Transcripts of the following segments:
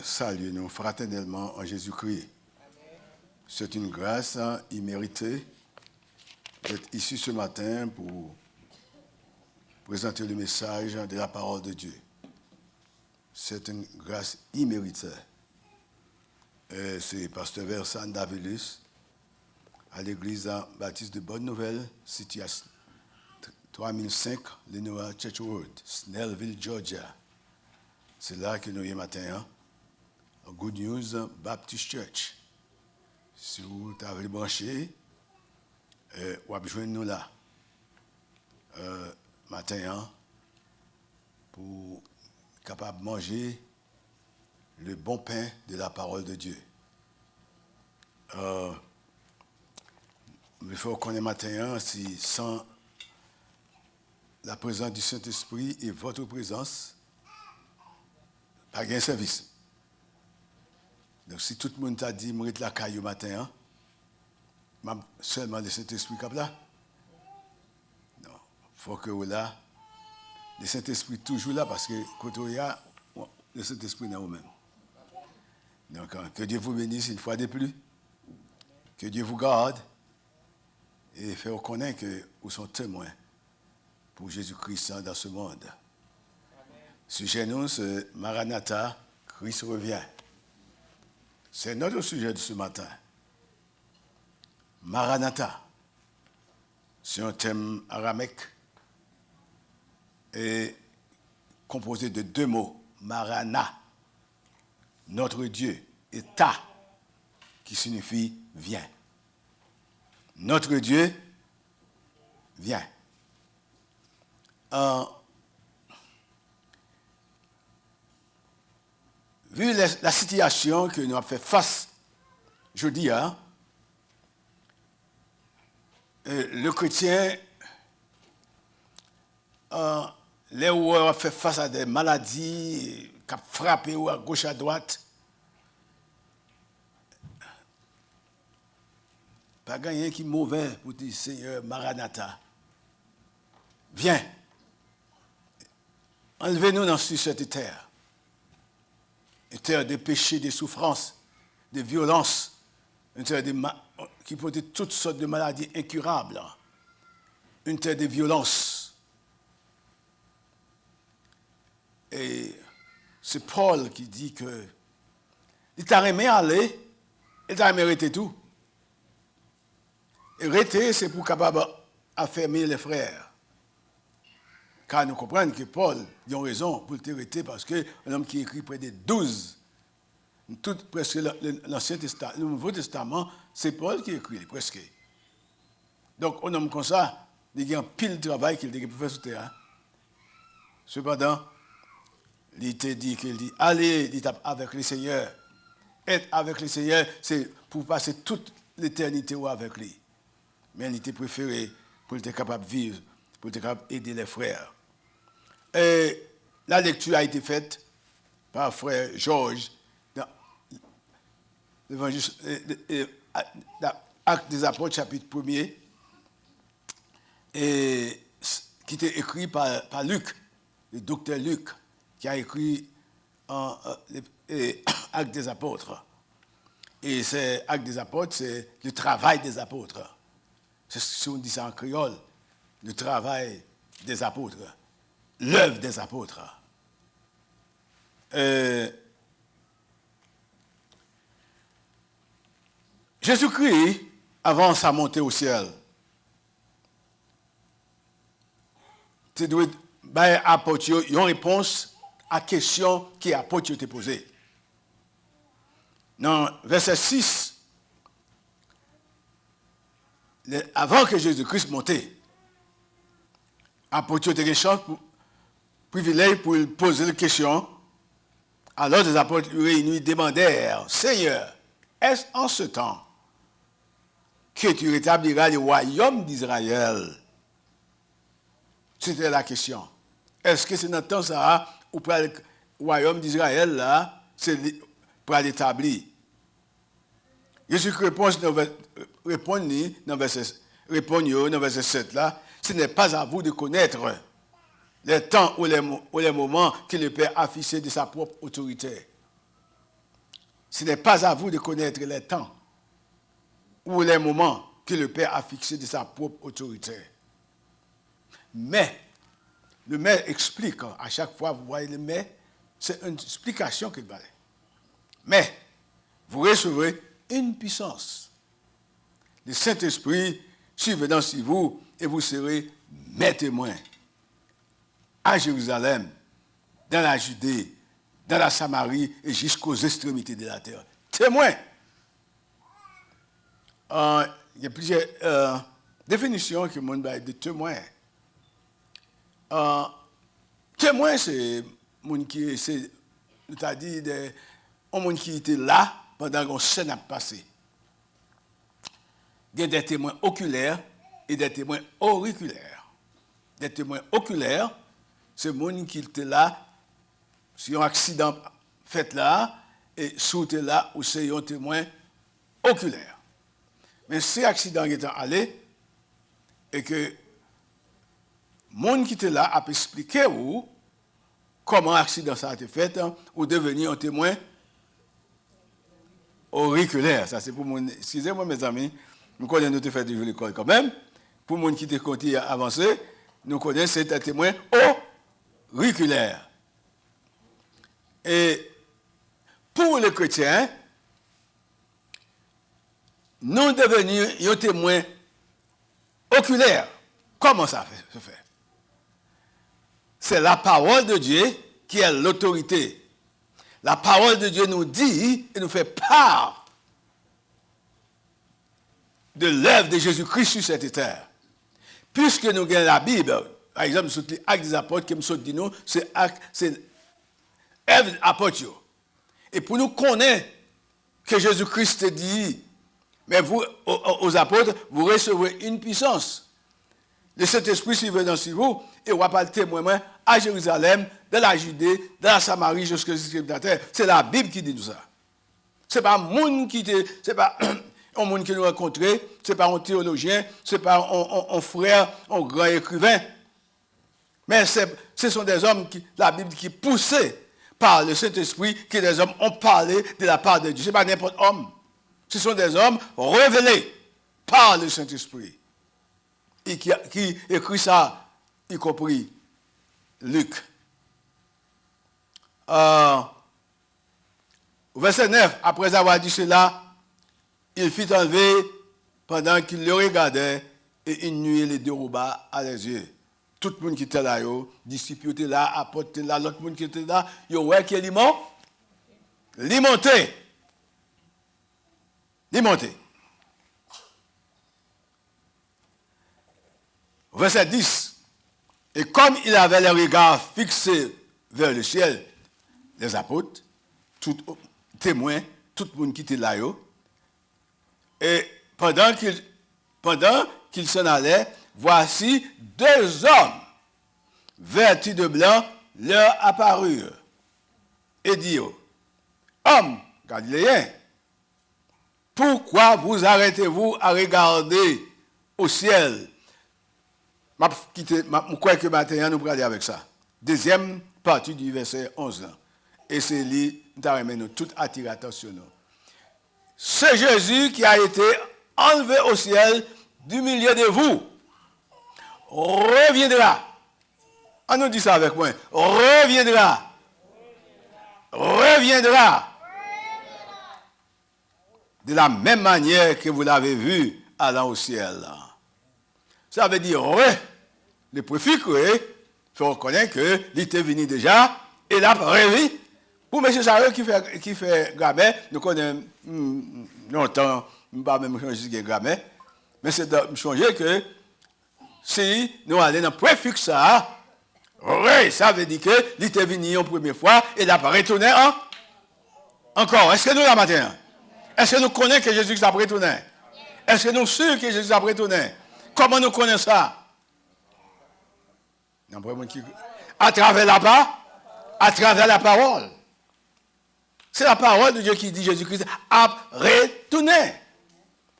saluer nous fraternellement en Jésus-Christ. C'est une grâce imméritée d'être ici ce matin pour présenter le message de la parole de Dieu. C'est une grâce imméritée. C'est Pasteur Versan Davilus à l'église baptiste de Bonne Nouvelle, située à 3005 Lenoir Church Road, Snellville, Georgia. C'est là que nous sommes matin. Good News Baptist Church. Si vous avez branché, vous avez besoin de nous là. Matin, pour capable de manger le bon pain de la parole de Dieu. Il faut qu'on ait matin, si sans la présence du Saint-Esprit et votre présence, pas de service. Donc si tout le monde t'a dit, je la caille au matin, seulement le Saint-Esprit comme là. Non, il faut que vous là, le Saint-Esprit toujours là, parce que quand il y a, le Saint-Esprit dans vous-même. Donc, que Dieu vous bénisse une fois de plus. Que Dieu vous garde et fait reconnaître que vous sont témoins pour Jésus-Christ dans ce monde. Sujet nous, c'est Maranatha, Christ revient. C'est notre sujet de ce matin. Maranatha, c'est un thème aramaïque et composé de deux mots. Marana, notre Dieu, et Ta, qui signifie viens. Notre Dieu vient. Vu la situation que nous avons fait face, je dis, le chrétien, là où on a fait face à des maladies qui ont frappé à gauche à droite, pas rien qui est mauvais pour dire Seigneur Maranatha. Viens, enlevez-nous dans cette terre. Une terre de péché, de souffrances, de violences, une terre qui porte toutes sortes de maladies incurables, une terre de violence. Et c'est Paul qui dit que il t'a aimé aller, il t'a aimé arrêter tout. Et arrêter, c'est pour capable affermir les frères. Car nous comprenons que Paul a raison pour le arrêter parce que un homme qui écrit près de 12, presque l'Ancien Testament, le Nouveau Testament, c'est Paul qui écrit, presque. Donc, un homme comme ça, il y a un pile de travail qu'il a fait sur terre. Cependant, il te dit qu'il dit, allez, avec le Seigneur. Être avec le Seigneur, c'est pour passer toute l'éternité avec lui. Mais il était préféré pour être capable de vivre, pour être capable d'aider les frères. Et la lecture a été faite par frère Georges dans l'Acte des Apôtres, chapitre 1er, et qui était écrit par Luc, le docteur Luc, qui a écrit l'Acte des Apôtres. Et c'est Acte des Apôtres, c'est le travail des apôtres. C'est ce qu'on dit ça en créole, le travail des apôtres. L'œuvre des apôtres. Jésus-Christ, avant sa montée au ciel, tu dois apporter une réponse à la question qui apôtre te posée. Dans verset 6, avant que Jésus-Christ monte, apôtre te chance pour privilège pour poser la question. Alors les apôtres réunis demandèrent, Seigneur, est-ce en ce temps que tu rétabliras le royaume d'Israël? C'était la question. Est-ce que c'est dans le temps ça, ou pour le royaume d'Israël, là, c'est pour l'établir? Jésus répond dans verset 7 là, ce n'est pas à vous de connaître les temps ou les moments que le Père a fixés de sa propre autorité. Ce n'est pas à vous de connaître les temps ou les moments que le Père a fixés de sa propre autorité. Mais, le mais explique, à chaque fois, vous voyez le mais, c'est une explication qu'il valait. Mais, vous recevrez une puissance. Le Saint-Esprit survenant sur vous et vous serez mes témoins à Jérusalem, dans la Judée, dans la Samarie et jusqu'aux extrémités de la terre. Témoins. Il y a plusieurs définitions que mon bail de témoin. Témoin, c'est mon qui c'est, c'est-à-dire un monde qui était là pendant qu'on scène a passé. Il y a des témoins oculaires et des témoins auriculaires. Des témoins oculaires, c'est monde qui était là, si un accident fait là, et sauté là, ou c'est un témoin oculaire. Mais si l'accident est allé, et que monde qui était là a pu expliquer où, comment l'accident ça a été fait, ou devenir un témoin auriculaire. Ça, c'est pour mon. Excusez-moi, mes amis, nous connaissons notre fait de l'école quand même. Pour les gens qui te continuent à avancer, nous connaissons c'est un témoin auriculaire. Et pour les chrétiens, nous devenons un témoin oculaire. Comment ça se fait? C'est la parole de Dieu qui est l'autorité. La parole de Dieu nous dit et nous fait part de l'œuvre de Jésus-Christ sur cette terre. Puisque nous avons la Bible, par exemple, sur les actes des apôtres, qui me dit nous, c'est l'œuvre des apôtres. Et pour nous connaître que Jésus-Christ dit, mais vous, aux apôtres, vous recevrez une puissance. Le Saint-Esprit survenant sur vous, et on va pas le témoin à Jérusalem, dans la Judée, dans la Samarie, jusqu'aux extrémités de la terre. C'est la Bible qui dit tout ça. C'est pas c'est pas un monde qui nous a rencontré, c'est pas un théologien, c'est pas un frère, un grand écrivain. Mais ce sont des hommes la Bible qui poussée par le Saint-Esprit, que des hommes ont parlé de la part de Dieu. Ce n'est pas n'importe homme. Ce sont des hommes révélés par le Saint-Esprit. Et qui écrit ça, y compris Luc. Verset 9, après avoir dit cela, il fit enlever pendant qu'il le regardait et une nuée les déroba à les yeux. Tout le monde qui était là, disciples étaient là, apôtres étaient là, l'autre monde qui était là, il y a qui est limonté. Verset 10. Et comme il avait les regards fixés vers le ciel, les apôtres, tout témoins, tout le monde qui était là, et pendant qu'il s'en allait, voici deux hommes vêtus de blanc leur apparurent et dirent, hommes galiléens, pourquoi vous arrêtez-vous à regarder au ciel? Je crois que maintenant nous allons aller avec ça. Deuxième partie du verset 11. Et c'est lui, nous tout attirer attention. C'est Jésus qui a été enlevé au ciel du milieu de vous. Reviendra. On nous dit ça avec moi. Reviendra. De la même manière que vous l'avez vu allant au ciel. Ça veut dire, le préfixe, il faut reconnaître qu'il était venu déjà, et là, rêvé. Pour M. Sareux qui fait grammaire, nous connaissons longtemps, pas même changer de grammaire, mais c'est de changer que si nous allons dans le préfixe, ça veut dire qu'il était venu une première fois, et là, retourné encore. Est-ce que nous, la matin? Est-ce que nous connaissons que Jésus a retourné? Est-ce que nous sommes sûrs que Jésus a retourné? Comment nous connaissons ça? À travers la parole. C'est la parole de Dieu qui dit Jésus-Christ a retourné.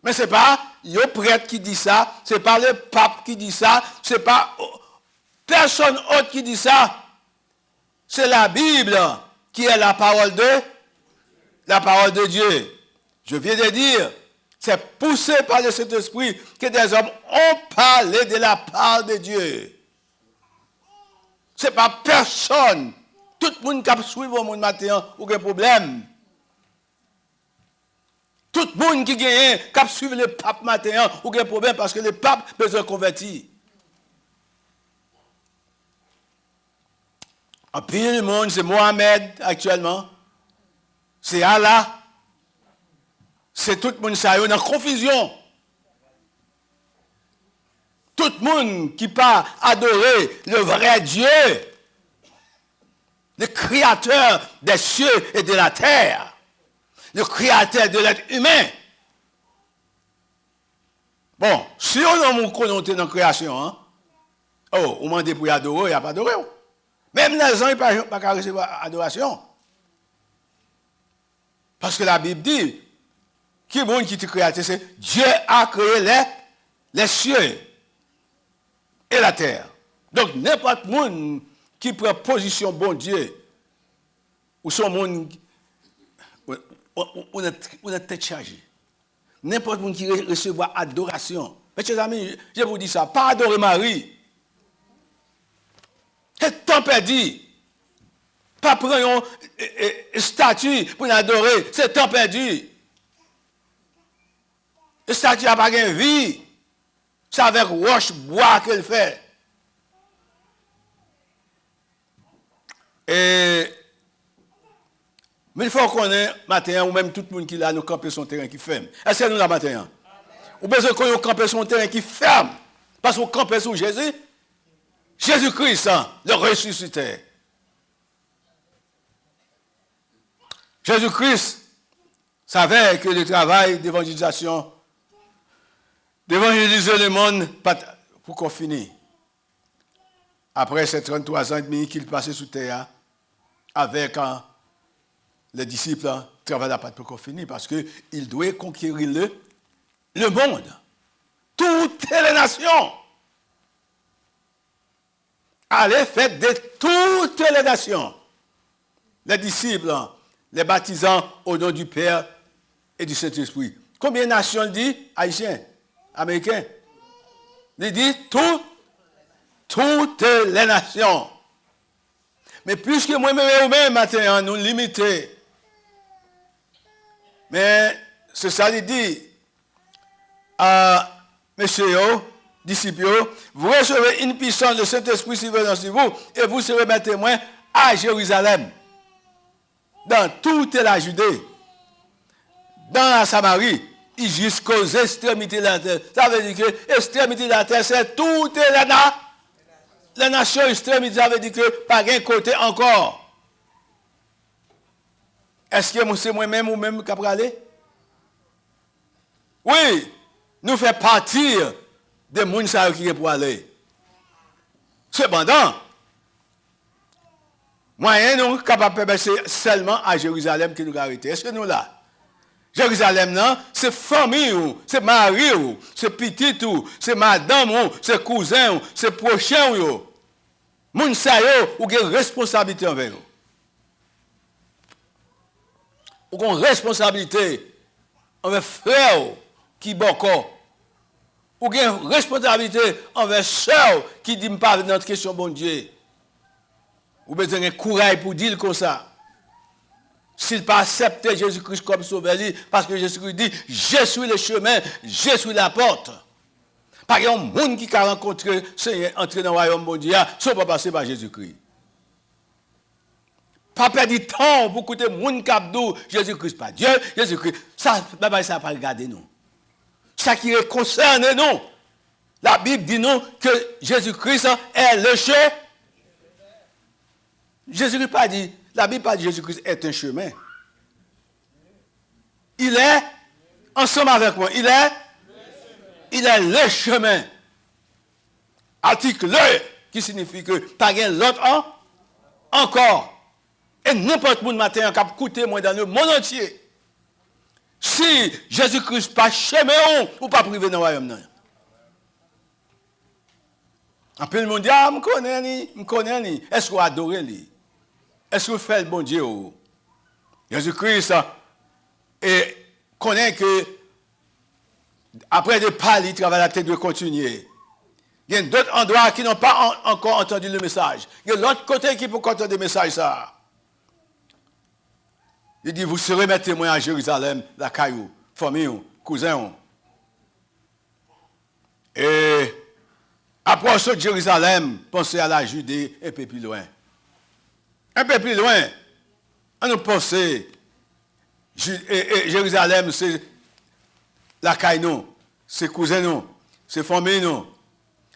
Mais ce n'est pas le prêtre qui dit ça, ce n'est pas le pape qui dit ça, ce n'est pas personne autre qui dit ça. C'est la Bible qui est la parole de la parole de Dieu. Je viens de dire, c'est poussé par le Saint-Esprit que des hommes ont parlé de la part de Dieu. Ce n'est pas personne. Tout le monde qui suit au monde matin a aucun problème. Tout le monde qui gagne, qui suit le pape matin a aucun problème parce que le pape besoin convertir. En pile le monde, c'est Mohamed actuellement. C'est Allah. C'est tout le monde ça est en confusion. Tout le monde qui pas adorer le vrai Dieu, le créateur des cieux et de la terre, le créateur de l'être humain. Bon, si on a mon connoté dans la création, hein, oh, on m'a dit pour adorer, il n'y a pas adorer. Même les gens, ils ne peuvent pas recevoir adoration. Parce que la Bible dit, qui est bon qui te créateur, c'est Dieu a créé les cieux et la terre. Donc, n'importe monde qui prend position bon Dieu, ou son monde, on a tête chargée. N'importe monde qui recevra adoration. Mes chers amis, je vous dis ça, pas adorer Marie. C'est temps perdu. Pas prendre une statue pour l'adorer, c'est temps perdu. Une statue n'a pas de vie. C'est avec roche bois qu'elle fait. Mais il faut qu'on ait matin, ou même tout le monde qui là, nous camper son terrain qui ferme. Est-ce que nous la matin? Ou besoin qu'on camper son terrain qui ferme. Parce qu'on campe sur Jésus. Jésus-Christ, hein, le ressuscité. Jésus-Christ savait que le travail d'évangélisation, d'évangéliser le monde, pour qu'on finisse. Après ces 33 ans et demi qu'il passait sous terre, avec les disciples, travaillaient pas pour qu'on finisse, parce qu'il doit conquérir le monde. Toutes les nations. Allez, faites de toutes les nations. Les disciples, les baptisants au nom du Père et du Saint-Esprit. Combien de nations dit Haïtiens, Américains? Il dit toutes les nations. Mais puisque moi-même, maintenant, nous limitons. Mais c'est ça qu'il dit à messieurs, disciples, vous recevez une puissance de Saint-Esprit survenant sur vous et vous serez mes témoins à Jérusalem, dans toute la Judée, dans la Samarie, jusqu'aux extrémités de la terre. Ça veut dire que l'extrémité de la terre, c'est toutes les nations extrémités. Ça veut dire que pas un côté encore. Est-ce que c'est moi-même ou même qui a aller? Oui, nous faisons partir des gens qui sont pour aller. Cependant, moyen nous capables de c'est seulement à Jérusalem que nous arrêtons. Est-ce que nous là? Jérusalem, non, c'est famille, c'est mari, c'est petit, c'est madame, c'est cousin, c'est prochain. Moun sa yo, ou gen responsabilité envers eux. Ou gen responsabilité envers frère qui boko. Ou gen responsabilité envers sœur qui dit pas notre question bon Dieu. Ou besoin de courage pour dire comme ça. S'il pas accepté Jésus-Christ comme sauveur, parce que Jésus-Christ dit, je suis le chemin, je suis la porte. Par exemple, un monde qui a rencontré Seigneur, entrer dans le royaume mondial, ça pas passer par Jésus-Christ. Pas perdre du temps pour écouter monde qui a dit Jésus-Christ pas Dieu, Jésus-Christ. Ça va pas regarder nous. Ça qui concerne nous. La Bible dit nous que Jésus-Christ est le chemin. Jésus-Christ pas dit, la Bible pas dit Jésus-Christ est un chemin. Il est ensemble avec moi. Il est le chemin. Article le, qui signifie que pas gain l'autre encore. Et n'importe qui matin qui a écouté moi dans le monde entier. Si Jésus-Christ pas chemin ou pas privé dans le royaume. En peu le monde dit, ah, je connais ni. Est-ce qu'on adore lui? Est-ce qu'on fait le bon Dieu? Jésus-Christ Et connaît que après de parler, il travaille la tête de continuer. Il y a d'autres endroits qui n'ont pas encore entendu le message. Il y a l'autre côté qui peut entendre le message ça. Il dit, vous serez mes témoins à Jérusalem, la caillou, famille, cousin. Et après ça, Jérusalem, pensez à la Judée un peu plus loin. Un peu plus loin, on nous pensait, Jérusalem, c'est la caillou, c'est cousin, c'est famille.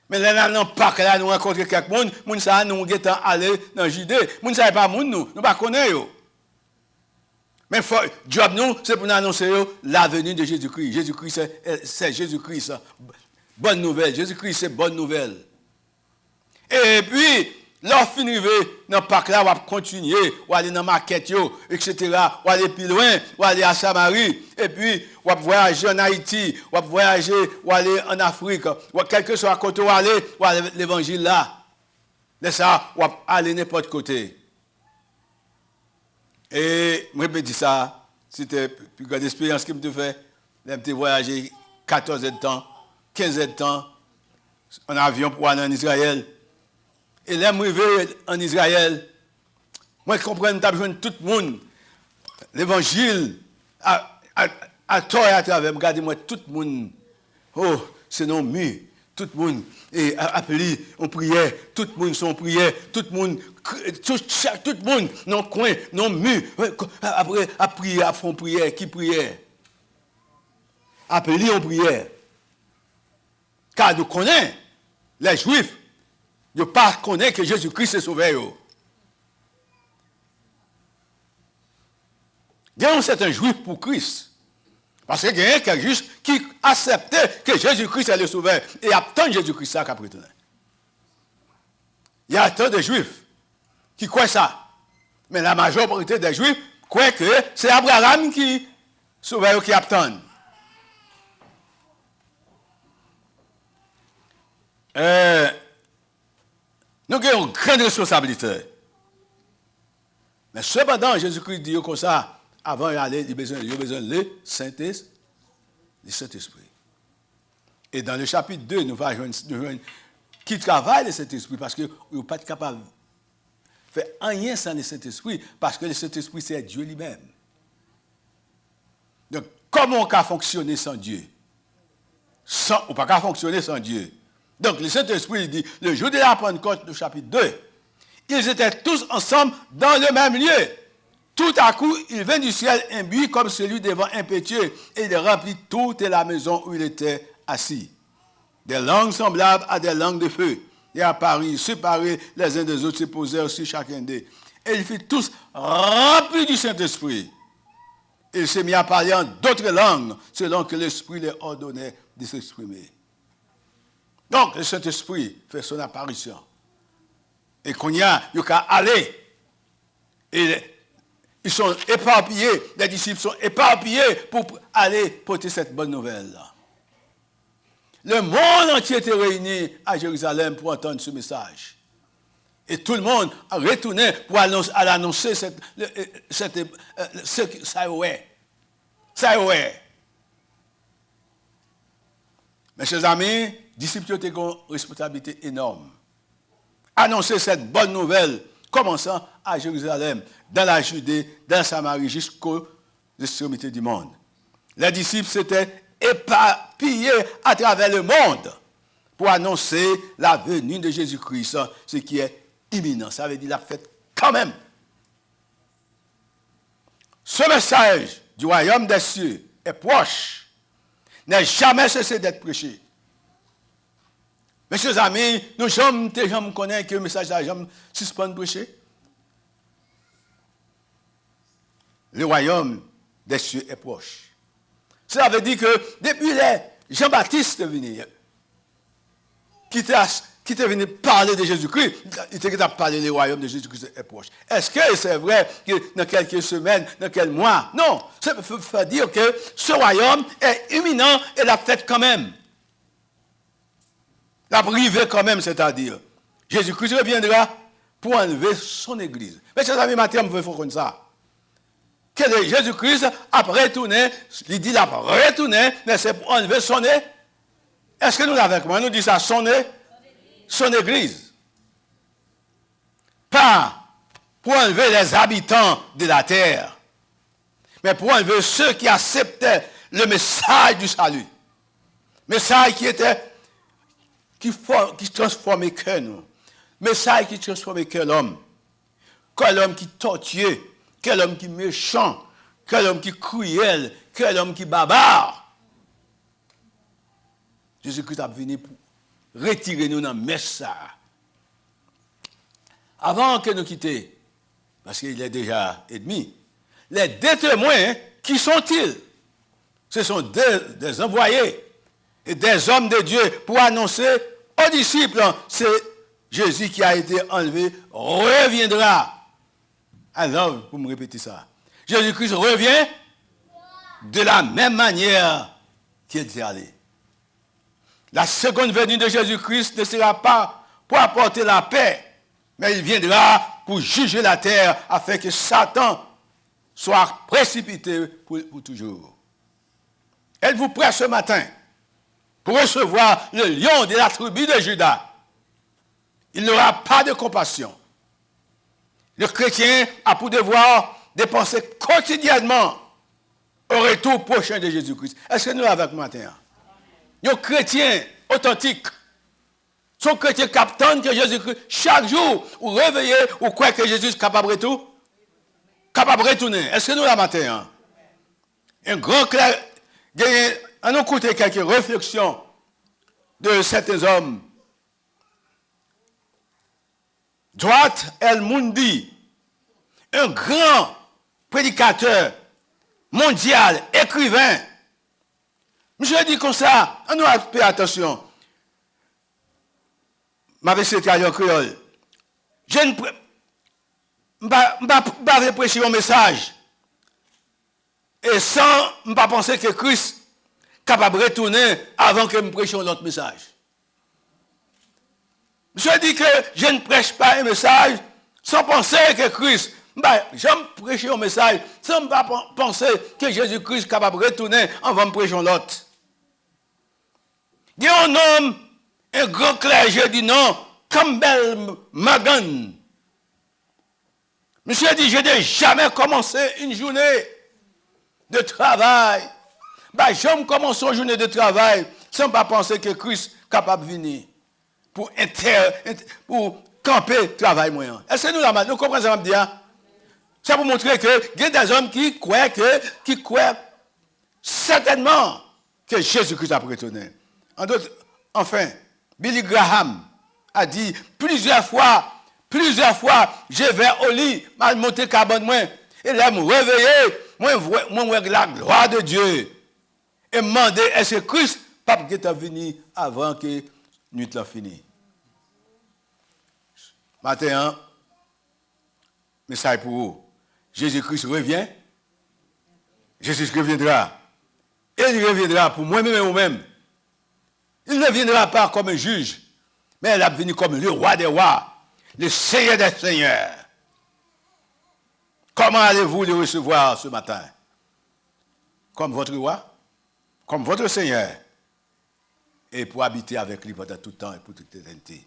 Mais là, dans le parc, là, nous rencontrons quelqu'un, nous savons, nous sommes allés dans la Judée. Nous ne savons pas, nous ne connaissons pas. Mais job nous, c'est pour nous annoncer la venue de Jésus-Christ. Jésus-Christ, c'est Jésus-Christ. Bonne nouvelle. Jésus-Christ, c'est bonne nouvelle. Et puis, lorsqu'on arrive dans le parc là, on va continuer, on va aller dans la maquette, etc. On va aller plus loin, on va aller à Samarie. Et puis, on va voyager en Haïti, on va voyager, on va aller en Afrique. Quel que soit le côté où on va aller l'évangile là. De ça, on va aller n'importe côté. Et moi, je dis ça, c'était la plus grande expérience que je fait. J'ai voyagé 14 ans de temps, 15 ans de temps, en avion pour aller en Israël. Et là, je suis en Israël. Moi, je comprends que tout le monde, l'évangile, à tort et à travers, regardez-moi, tout le monde, oh, c'est non mieux. Tout le monde est appelé en prière, tout le monde sont en prière, tout le monde, dans le coin, dans le mur, après, à prier, à fond prière, qui prière? Appelé en prière. Car nous connaissons, les Juifs, ne pas connaître que Jésus-Christ est sauveur. Gagnons c'est un Juif pour Christ. Parce qu'il y a quelqu'un juste qui acceptait que Jésus-Christ est le sauveur et attend Jésus-Christ ça qu'après tout. Il y a tant de Juifs qui croient ça. Mais la majorité des Juifs croient que c'est Abraham qui sauveur qui attend. Nous avons une grande responsabilité. Mais cependant, Jésus-Christ dit comme ça, avant d'aller, il a besoin de Saint-Esprit. Et dans le chapitre 2, nous allons voir qui travaille le Saint-Esprit, parce que vous n'êtes pas capable de faire rien sans le Saint-Esprit, parce que le Saint-Esprit, c'est Dieu lui-même. Donc, comment on peut fonctionner sans Dieu? On ne peut pas fonctionner sans Dieu. Donc, le Saint-Esprit dit, le jour de la Pentecôte, du chapitre 2, ils étaient tous ensemble dans le même lieu. Tout à coup, il vint du ciel un buis comme celui des vents impétueux, et il remplit toute la maison où il était assis. Des langues semblables à des langues de feu. Et apparurent, séparés les uns des autres, se posèrent sur chacun d'eux. Et ils furent tous remplis du Saint-Esprit. Il s'est mis à parler en d'autres langues, selon que l'Esprit les ordonnait de s'exprimer. Donc, le Saint-Esprit fait son apparition. Et qu'on y a, il y a aller. Et ils sont éparpillés, les disciples sont éparpillés pour aller porter cette bonne nouvelle-là. Le monde entier était réuni à Jérusalem pour entendre ce message. Et tout le monde a retourné pour annoncer ça. Mes chers amis, disciples ont une responsabilité énorme. Annoncer cette bonne nouvelle, commençant à Jérusalem, dans la Judée, dans la Samarie, jusqu'aux extrémités du monde. Les disciples s'étaient éparpillés à travers le monde pour annoncer la venue de Jésus-Christ, ce qui est imminent. Ça veut dire la fête quand même. Ce message du royaume des cieux est proche, n'a jamais cessé d'être prêché. Mes chers amis, nous jamais connaissons que le message de jamais suspend de prêcher. Le royaume des cieux est proche. Cela veut dire que depuis Jean-Baptiste est venu, qui était venu parler de Jésus-Christ, il était capable de parler du royaume de Jésus-Christ est proche. Est-ce que c'est vrai que dans quelques semaines, dans quelques mois? Non. Ça veut dire que ce royaume est imminent et la fête quand même. La privée quand même, c'est-à-dire, Jésus-Christ reviendra pour enlever son église. Mais chers amis, maintenant, vous faut comme ça. que Jésus-Christ a retourné, il dit a retourné, mais c'est pour enlever son nez. Est-ce que nous avec moi, nous disons ça, son nez? Son église. Pas pour enlever les habitants de la terre, mais pour enlever ceux qui acceptaient le message du salut. Message qui transformait que nous. Message qui transformait que l'homme. Que l'homme qui tortueux, que l'homme qui méchant, que l'homme qui cruel, que l'homme qui barbare. Jésus-Christ a venu pour retirer nous dans le message. Avant que nous quittions, parce qu'il est déjà ennemi, les deux témoins, qui sont-ils? Ce sont des envoyés et des hommes de Dieu pour annoncer aux disciples, c'est Jésus qui a été enlevé, reviendra. Alors, vous me répétez ça. Jésus-Christ revient de la même manière qu'il était allé. La seconde venue de Jésus-Christ ne sera pas pour apporter la paix, mais il viendra pour juger la terre afin que Satan soit précipité pour toujours. Êtes-vous prêts ce matin pour recevoir le lion de la tribu de Juda? Il n'aura pas de compassion. Le chrétien a pour devoir de penser quotidiennement au retour prochain de Jésus-Christ. Est-ce que nous l'avons avec matin? Nos chrétiens authentiques sont chrétiens qui attendent que Jésus-Christ, chaque jour, ou réveiller, ou croire que Jésus est capable de tout? Capable de retourner. Est-ce que nous l'avons matin? Un grand clair, on a écouté quelques réflexions de certains hommes. Dwight L. Moody, un grand prédicateur mondial, écrivain. Monsieur dit comme ça, on doit faire attention. Ma c'est en créole. Je ne vais pas prêcher un message. Et sans ne pas penser que Christ est capable de retourner avant que je prêche l'autre message. Je dis que je ne prêche pas un message sans penser que Christ, j'aime prêcher un message sans ne pas penser que Jésus-Christ est capable de retourner avant de prêcher l'autre. Il y a un homme, un grand clergé du nom, Campbell Magan. Monsieur dit, je n'ai jamais commencé une journée de travail. J'aime commencer une journée de travail sans pas penser que Christ est capable de venir pour camper le travail moyen. Est-ce que nous comprenons ça, dire? C'est pour montrer que il y a des hommes qui croient certainement que Jésus-Christ a retourné. Enfin, Billy Graham a dit plusieurs fois, je vais au lit, je monte carbone moins, et là, je me réveiller, moi, vois la gloire de Dieu. Et me demander, est-ce que Christ pas est venu avant que la nuit soit finie? Matin, message pour vous. Jésus-Christ revient. Jésus reviendra. Et il reviendra pour moi-même et vous-même. Il ne viendra pas comme un juge, mais il va venir comme le roi des rois, le Seigneur des seigneurs. Comment allez-vous le recevoir ce matin? Comme votre roi? Comme votre Seigneur, et pour habiter avec lui pendant tout le temps et pour toute l'éternité.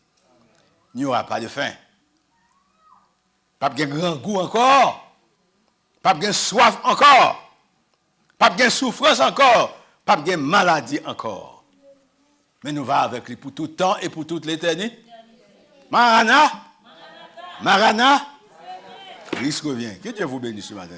Il n'y aura pas de faim. Pas de grand goût encore. Pas de soif encore. Pas de souffrance encore. Pas de maladie encore. Mais nous allons avec lui pour tout le temps et pour toute l'éternité. Marana. Christ revient. Que Dieu vous bénisse ce matin.